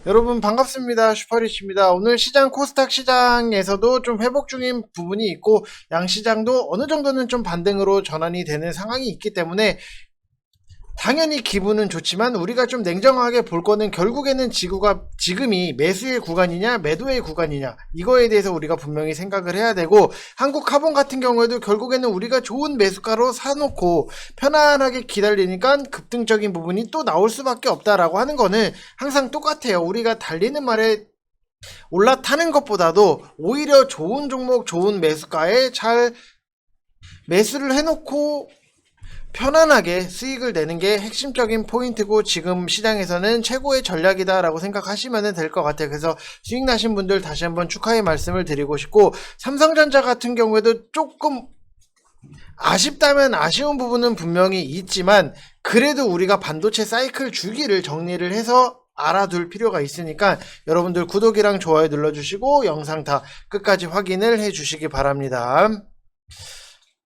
여러분 반갑습니다. 슈퍼리치입니다. 오늘 시장 코스닥 시장에서도 좀 회복 중인 부분이 있고 양시장도 어느 정도는 좀 반등으로 전환이 되는 상황이 있기 때문에 당연히 기분은 좋지만 우리가 좀 냉정하게 볼 거는 결국에는 지금이 매수의 구간이냐 매도의 구간이냐 이거에 대해서 우리가 분명히 생각을 해야 되고, 한국 카본 같은 경우에도 결국에는 우리가 좋은 매수가로 사놓고 편안하게 기다리니까 급등적인 부분이 또 나올 수밖에 없다라고 하는 거는 항상 똑같아요. 우리가 달리는 말에 올라타는 것보다도 오히려 좋은 종목 좋은 매수가에 잘 매수를 해놓고 편안하게 수익을 내는 게 핵심적인 포인트고, 지금 시장에서는 최고의 전략이다라고 생각하시면 될 것 같아요. 그래서 수익 나신 분들 다시 한번 축하의 말씀을 드리고 싶고, 삼성전자 같은 경우에도 조금 아쉽다면 아쉬운 부분은 분명히 있지만 그래도 우리가 반도체 사이클 주기를 정리를 해서 알아둘 필요가 있으니까 여러분들 구독이랑 좋아요 눌러주시고 영상 다 끝까지 확인을 해주시기 바랍니다.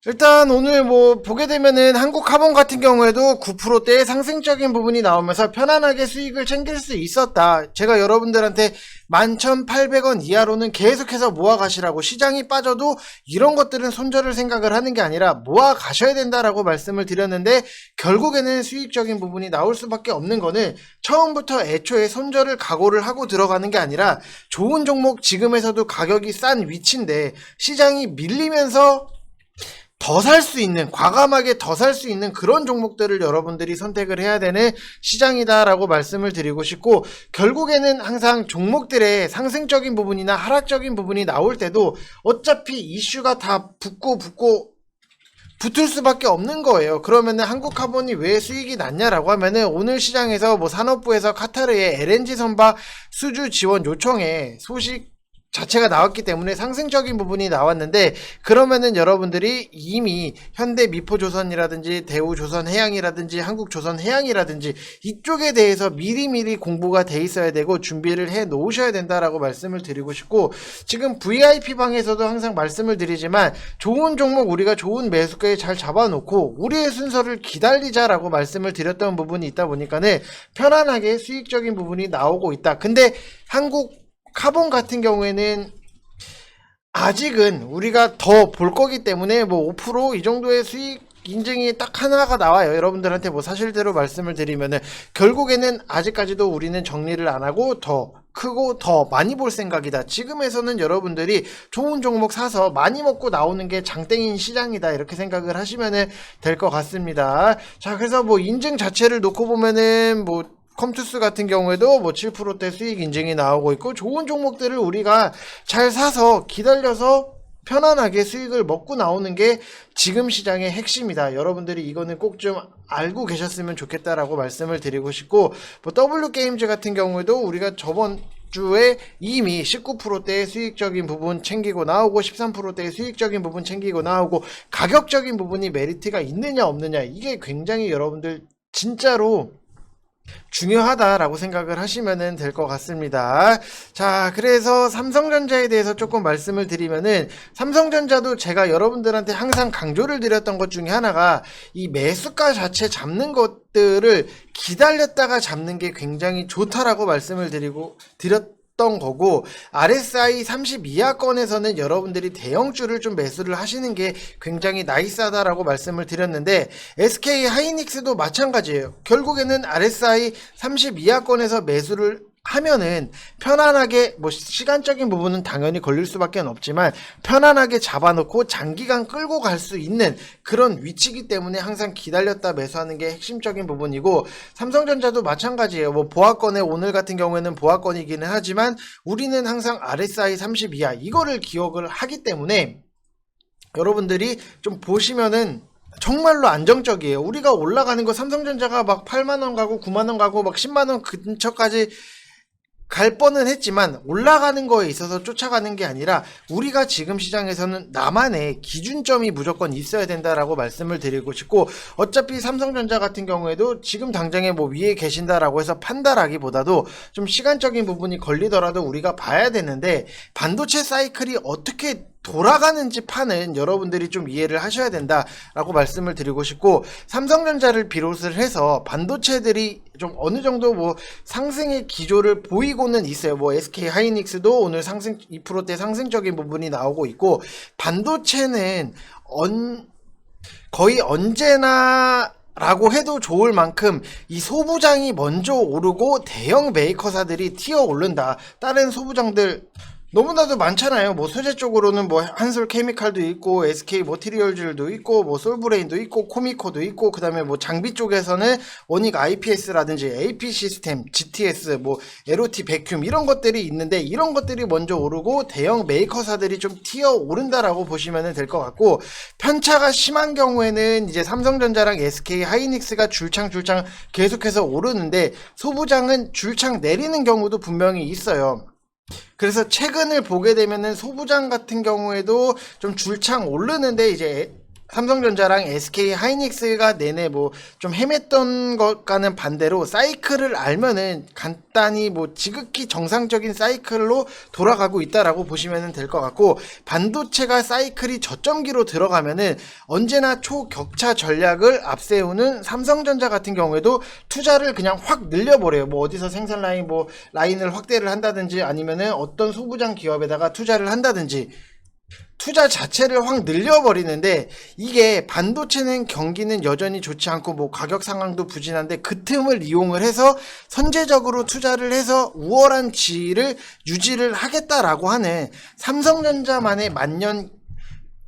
일단 오늘 보게 되면은 한국 카본 같은 경우에도 9%대의 상승적인 부분이 나오면서 편안하게 수익을 챙길 수 있었다. 제가 여러분들한테 11,800원 이하로는 계속해서 모아 가시라고, 시장이 빠져도 이런 것들은 손절을 생각을 하는 게 아니라 모아 가셔야 된다라고 말씀을 드렸는데, 결국에는 수익적인 부분이 나올 수밖에 없는 거는 처음부터 애초에 손절을 각오를 하고 들어가는 게 아니라 좋은 종목, 지금에서도 가격이 싼 위치인데 시장이 밀리면서 더 살 수 있는, 과감하게 더 살 수 있는 그런 종목들을 여러분들이 선택을 해야 되는 시장이다라고 말씀을 드리고 싶고, 결국에는 항상 종목들의 상승적인 부분이나 하락적인 부분이 나올 때도 어차피 이슈가 다 붙을 수밖에 없는 거예요. 그러면은 한국카본이 왜 수익이 났냐라고 하면은 오늘 시장에서 산업부에서 카타르의 LNG 선박 수주 지원 요청에 소식 자체가 나왔기 때문에 상승적인 부분이 나왔는데, 그러면은 여러분들이 이미 현대미포조선이라든지 대우조선해양이라든지 한국조선해양이라든지 이쪽에 대해서 미리미리 공부가 돼 있어야 되고 준비를 해 놓으셔야 된다라고 말씀을 드리고 싶고, 지금 VIP방에서도 항상 말씀을 드리지만 좋은 종목 우리가 좋은 매수가에 잘 잡아놓고 우리의 순서를 기다리자라고 말씀을 드렸던 부분이 있다 보니까는 편안하게 수익적인 부분이 나오고 있다. 근데 한국 카본 같은 경우에는 아직은 우리가 더 볼 거기 때문에 5%이 정도의 수익 인증이 딱 하나가 나와요. 여러분들한테 사실대로 말씀을 드리면은 결국에는 아직까지도 우리는 정리를 안 하고 더 크고 더 많이 볼 생각이다. 지금에서는 여러분들이 좋은 종목 사서 많이 먹고 나오는 게 장땡인 시장이다, 이렇게 생각을 하시면 될 것 같습니다. 자, 그래서 인증 자체를 놓고 보면은 컴투스 같은 경우에도 7%대 수익 인증이 나오고 있고, 좋은 종목들을 우리가 잘 사서 기다려서 편안하게 수익을 먹고 나오는 게 지금 시장의 핵심이다. 여러분들이 이거는 꼭 좀 알고 계셨으면 좋겠다라고 말씀을 드리고 싶고, W게임즈 같은 경우에도 우리가 저번 주에 이미 19%대의 수익적인 부분 챙기고 나오고 13%대의 수익적인 부분 챙기고 나오고, 가격적인 부분이 메리트가 있느냐 없느냐, 이게 굉장히 여러분들 진짜로 중요하다라고 생각을 하시면 될 것 같습니다. 자, 그래서 삼성전자에 대해서 조금 말씀을 드리면은, 삼성전자도 제가 여러분들한테 항상 강조를 드렸던 것 중에 하나가 이 매수가 자체 잡는 것들을 기다렸다가 잡는 게 굉장히 좋다라고 말씀을 드렸던 거고, RSI 32하권에서는 여러분들이 대형주를 좀 매수를 하시는 게 굉장히 나이스하다라고 말씀을 드렸는데, SK 하이닉스도 마찬가지예요. 결국에는 RSI 32하권에서 매수를 하면은 편안하게, 시간적인 부분은 당연히 걸릴 수밖에 없지만 편안하게 잡아놓고 장기간 끌고 갈 수 있는 그런 위치이기 때문에 항상 기다렸다 매수하는 게 핵심적인 부분이고, 삼성전자도 마찬가지예요. 보합권에 오늘 같은 경우에는 보합권이기는 하지만 우리는 항상 RSI 30 이하 이거를 기억을 하기 때문에 여러분들이 좀 보시면은 정말로 안정적이에요. 우리가 올라가는 거 삼성전자가 8만원 가고 9만원 가고 10만원 근처까지 갈 뻔은 했지만 올라가는 거에 있어서 쫓아가는 게 아니라 우리가 지금 시장에서는 나만의 기준점이 무조건 있어야 된다라고 말씀을 드리고 싶고, 어차피 삼성전자 같은 경우에도 지금 당장에 위에 계신다라고 해서 판다라기보다도 좀 시간적인 부분이 걸리더라도 우리가 봐야 되는데, 반도체 사이클이 어떻게 돌아가는지 파는 여러분들이 좀 이해를 하셔야 된다라고 말씀을 드리고 싶고, 삼성전자를 비롯을 해서 반도체들이 좀 어느 정도 뭐 상승의 기조를 보이고는 있어요. 뭐 SK 하이닉스도 오늘 상승 2%대 상승적인 부분이 나오고 있고, 반도체는 거의 언제나 라고 해도 좋을 만큼 이 소부장이 먼저 오르고 대형 메이커사들이 튀어 오른다. 다른 소부장들 너무나도 많잖아요. 뭐 소재 쪽으로는 뭐 한솔 케미칼도 있고, SK 머티리얼즈도 있고, 뭐 솔브레인도 있고, 코미코도 있고, 그 다음에 뭐 장비 쪽에서는 원익 IPS라든지 AP 시스템, GTS, 뭐 LOT 베큐um 이런 것들이 있는데, 이런 것들이 먼저 오르고 대형 메이커사들이 좀 튀어 오른다라고 보시면 될 것 같고, 편차가 심한 경우에는 이제 삼성전자랑 SK 하이닉스가 줄창 계속해서 오르는데, 소부장은 줄창 내리는 경우도 분명히 있어요. 그래서 최근을 보게 되면은 소부장 같은 경우에도 좀 줄창 오르는데, 이제 삼성전자랑 SK 하이닉스가 내내 뭐 좀 헤맸던 것과는 반대로 사이클을 알면은 간단히 뭐 지극히 정상적인 사이클로 돌아가고 있다라고 보시면 될 것 같고, 반도체가 사이클이 저점기로 들어가면은 언제나 초격차 전략을 앞세우는 삼성전자 같은 경우에도 투자를 그냥 확 늘려버려요. 뭐 어디서 생산 라인 뭐 라인을 확대를 한다든지, 아니면은 어떤 소부장 기업에다가 투자를 한다든지 투자 자체를 확 늘려버리는데, 이게 반도체는 경기는 여전히 좋지 않고 뭐 가격 상황도 부진한데, 그 틈을 이용을 해서 선제적으로 투자를 해서 우월한 지위를 유지를 하겠다라고 하는 삼성전자만의 만년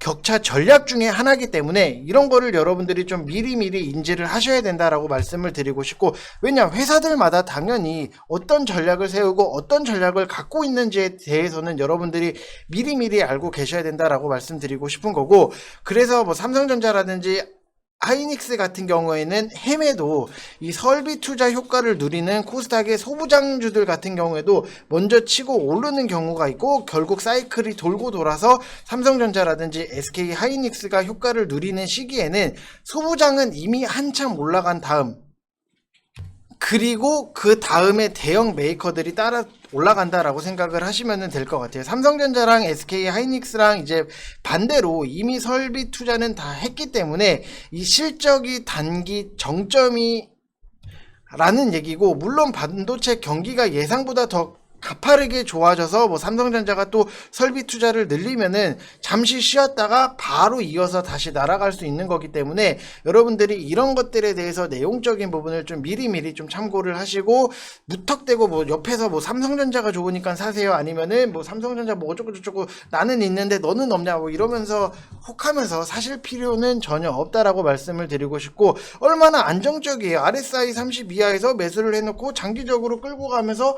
격차 전략 중에 하나이기 때문에, 이런 거를 여러분들이 좀 미리미리 인지를 하셔야 된다라고 말씀을 드리고 싶고, 왜냐, 회사들마다 당연히 어떤 전략을 세우고 어떤 전략을 갖고 있는지에 대해서는 여러분들이 미리미리 알고 계셔야 된다라고 말씀드리고 싶은 거고, 그래서 뭐 삼성전자라든지 하이닉스 같은 경우에는 헤매도 이 설비 투자 효과를 누리는 코스닥의 소부장주들 같은 경우에도 먼저 치고 오르는 경우가 있고, 결국 사이클이 돌고 돌아서 삼성전자라든지 SK 하이닉스가 효과를 누리는 시기에는 소부장은 이미 한참 올라간 다음, 그리고 그 다음에 대형 메이커들이 따라 올라간다라고 생각을 하시면 될 것 같아요. 삼성전자랑 SK 하이닉스랑 이제 반대로 이미 설비 투자는 다 했기 때문에 이 실적이 단기 정점이 라는 얘기고, 물론 반도체 경기가 예상보다 더 가파르게 좋아져서 뭐 삼성전자가 또 설비 투자를 늘리면은 잠시 쉬었다가 바로 이어서 다시 날아갈 수 있는 거기 때문에, 여러분들이 이런 것들에 대해서 내용적인 부분을 좀 미리미리 좀 참고를 하시고, 무턱대고 뭐 옆에서 뭐 삼성전자가 좋으니까 사세요, 아니면은 뭐 삼성전자 뭐 어쩌고저쩌고 나는 있는데 너는 없냐 뭐 이러면서 혹하면서 사실 필요는 전혀 없다라고 말씀을 드리고 싶고, 얼마나 안정적이에요. RSI 30 이하에서 매수를 해놓고 장기적으로 끌고 가면서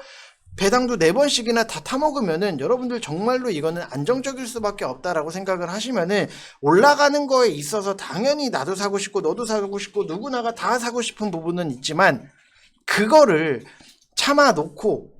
배당도 4번씩이나 다 타먹으면은, 여러분들 정말로 이거는 안정적일 수밖에 없다라고 생각을 하시면은, 올라가는 거에 있어서 당연히 나도 사고 싶고 너도 사고 싶고 누구나가 다 사고 싶은 부분은 있지만, 그거를 참아 놓고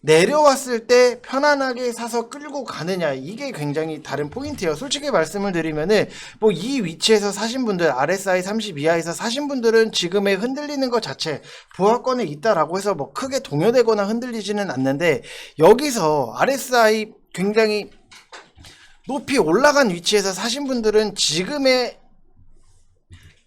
내려왔을 때 편안하게 사서 끌고 가느냐, 이게 굉장히 다른 포인트예요. 솔직히 말씀을 드리면은 뭐 이 위치에서 사신 분들, RSI 30 이하에서 사신 분들은 지금의 흔들리는 것 자체 보합권에 있다라고 해서 뭐 크게 동요되거나 흔들리지는 않는데, 여기서 RSI 굉장히 높이 올라간 위치에서 사신 분들은 지금의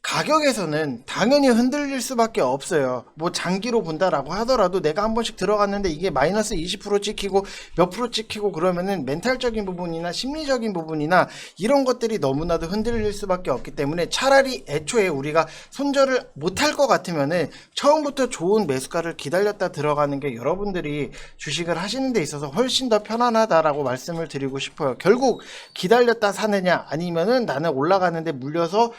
가격에서는 당연히 흔들릴 수밖에 없어요. 뭐 장기로 본다라고 하더라도 내가 한 번씩 들어갔는데 이게 마이너스 20% 찍히고 몇 프로 찍히고 그러면은 멘탈적인 부분이나 심리적인 부분이나 이런 것들이 너무나도 흔들릴 수밖에 없기 때문에, 차라리 애초에 우리가 손절을 못할 것 같으면은 처음부터 좋은 매수가를 기다렸다 들어가는 게 여러분들이 주식을 하시는 데 있어서 훨씬 더 편안하다라고 말씀을 드리고 싶어요. 결국 기다렸다 사느냐, 아니면은 나는 올라가는데 물려서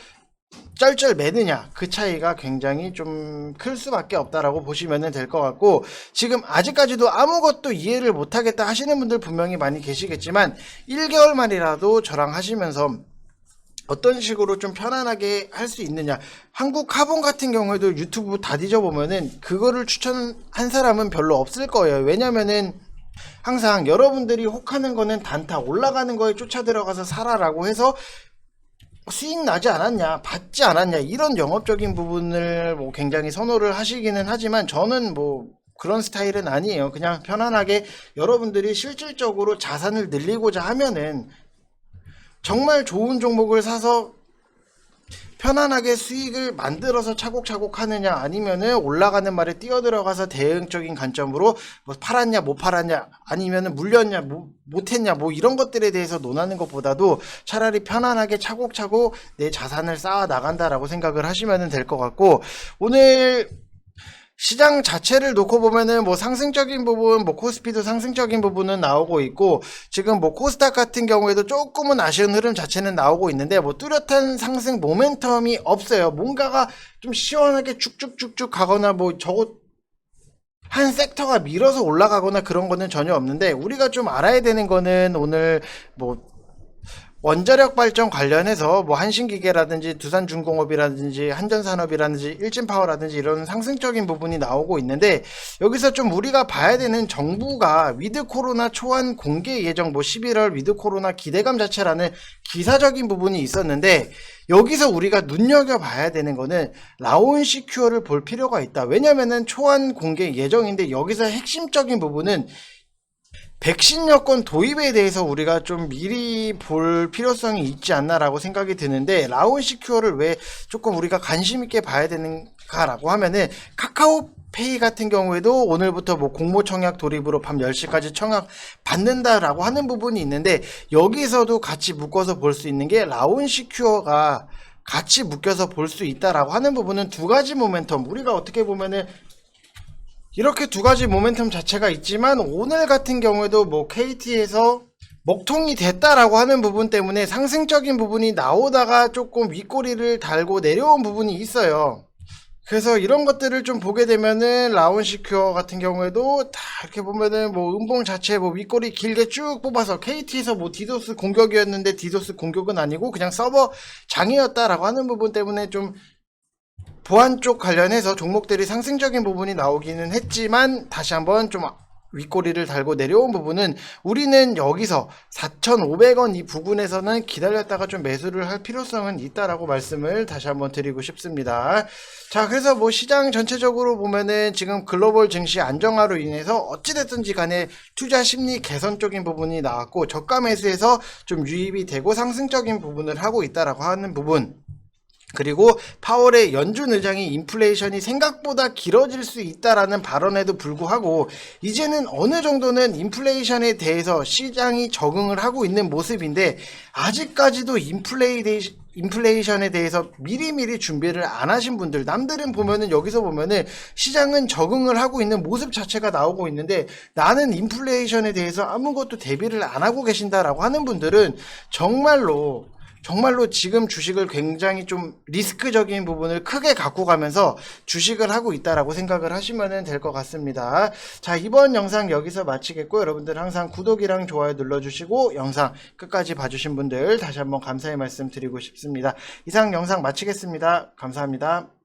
쩔쩔 매느냐, 그 차이가 굉장히 좀 클 수밖에 없다라고 보시면 될 것 같고, 지금 아직까지도 아무것도 이해를 못하겠다 하시는 분들 분명히 많이 계시겠지만, 1개월 만이라도 저랑 하시면서 어떤 식으로 좀 편안하게 할 수 있느냐, 한국 카본 같은 경우에도 유튜브 다 뒤져보면은 그거를 추천한 사람은 별로 없을 거예요. 왜냐면은 항상 여러분들이 혹하는 거는 단타 올라가는 거에 쫓아 들어가서 사라라고 해서 수익 나지 않았냐, 받지 않았냐, 이런 영업적인 부분을 뭐 굉장히 선호를 하시기는 하지만, 저는 뭐 그런 스타일은 아니에요. 그냥 편안하게 여러분들이 실질적으로 자산을 늘리고자 하면은 정말 좋은 종목을 사서 편안하게 수익을 만들어서 차곡차곡 하느냐, 아니면은 올라가는 말에 뛰어들어가서 대응적인 관점으로 뭐 팔았냐 못 팔았냐, 아니면은 물렸냐 못했냐, 뭐 이런 것들에 대해서 논하는 것보다도 차라리 편안하게 차곡차곡 내 자산을 쌓아 나간다라고 생각을 하시면 될 것 같고, 오늘 시장 자체를 놓고 보면은 뭐 상승적인 부분, 뭐 코스피도 상승적인 부분은 나오고 있고, 지금 뭐 코스닥 같은 경우에도 조금은 아쉬운 흐름 자체는 나오고 있는데, 뭐 뚜렷한 상승 모멘텀이 없어요. 뭔가가 좀 시원하게 쭉쭉쭉쭉 가거나 뭐 저거 한 섹터가 밀어서 올라가거나 그런 거는 전혀 없는데, 우리가 좀 알아야 되는 거는 오늘 뭐 원자력 발전 관련해서 뭐 한신기계라든지 두산중공업이라든지 한전산업이라든지 일진파워라든지 이런 상승적인 부분이 나오고 있는데, 여기서 좀 우리가 봐야 되는, 정부가 위드 코로나 초안 공개 예정, 뭐 11월 위드 코로나 기대감 자체라는 기사적인 부분이 있었는데, 여기서 우리가 눈여겨봐야 되는 거는 라온시큐어를 볼 필요가 있다. 왜냐면은 초안 공개 예정인데, 여기서 핵심적인 부분은 백신 여권 도입에 대해서 우리가 좀 미리 볼 필요성이 있지 않나라고 생각이 드는데, 라온시큐어를 왜 조금 우리가 관심 있게 봐야 되는가라고 하면은, 카카오페이 같은 경우에도 오늘부터 뭐 공모 청약 돌입으로 밤 10시까지 청약 받는다라고 하는 부분이 있는데, 여기서도 같이 묶어서 볼 수 있는 게 라온시큐어가 같이 묶여서 볼 수 있다라고 하는 부분은 두 가지 모멘텀, 우리가 어떻게 보면은 이렇게 두 가지 모멘텀 자체가 있지만, 오늘 같은 경우에도 뭐 KT에서 먹통이 됐다라고 하는 부분 때문에 상승적인 부분이 나오다가 조금 윗꼬리를 달고 내려온 부분이 있어요. 그래서 이런 것들을 좀 보게 되면은 라온시큐어 같은 경우에도 다 이렇게 보면은 뭐 음봉 자체 뭐 윗꼬리 길게 쭉 뽑아서, KT에서 뭐 디도스 공격이었는데 디도스 공격은 아니고 그냥 서버 장이었다라고 하는 부분 때문에 좀 보안 쪽 관련해서 종목들이 상승적인 부분이 나오기는 했지만, 다시 한번 좀 윗꼬리를 달고 내려온 부분은 우리는 여기서 4,500원 이 부근에서는 기다렸다가 좀 매수를 할 필요성은 있다라고 말씀을 다시 한번 드리고 싶습니다. 자, 그래서 뭐 시장 전체적으로 보면은 지금 글로벌 증시 안정화로 인해서 어찌됐든지 간에 투자 심리 개선 쪽인 부분이 나왔고, 저가 매수에서 좀 유입이 되고 상승적인 부분을 하고 있다라고 하는 부분, 그리고 파월의 연준 의장이 인플레이션이 생각보다 길어질 수 있다라는 발언에도 불구하고 이제는 어느 정도는 인플레이션에 대해서 시장이 적응을 하고 있는 모습인데, 아직까지도 인플레이션에 대해서 미리미리 준비를 안 하신 분들, 남들은 보면은 여기서 보면은 시장은 적응을 하고 있는 모습 자체가 나오고 있는데, 나는 인플레이션에 대해서 아무것도 대비를 안 하고 계신다라고 하는 분들은 정말로 지금 주식을 굉장히 좀 리스크적인 부분을 크게 갖고 가면서 주식을 하고 있다라고 생각을 하시면 될 것 같습니다. 자, 이번 영상 여기서 마치겠고, 여러분들 항상 구독이랑 좋아요 눌러주시고 영상 끝까지 봐주신 분들 다시 한번 감사의 말씀 드리고 싶습니다. 이상 영상 마치겠습니다. 감사합니다.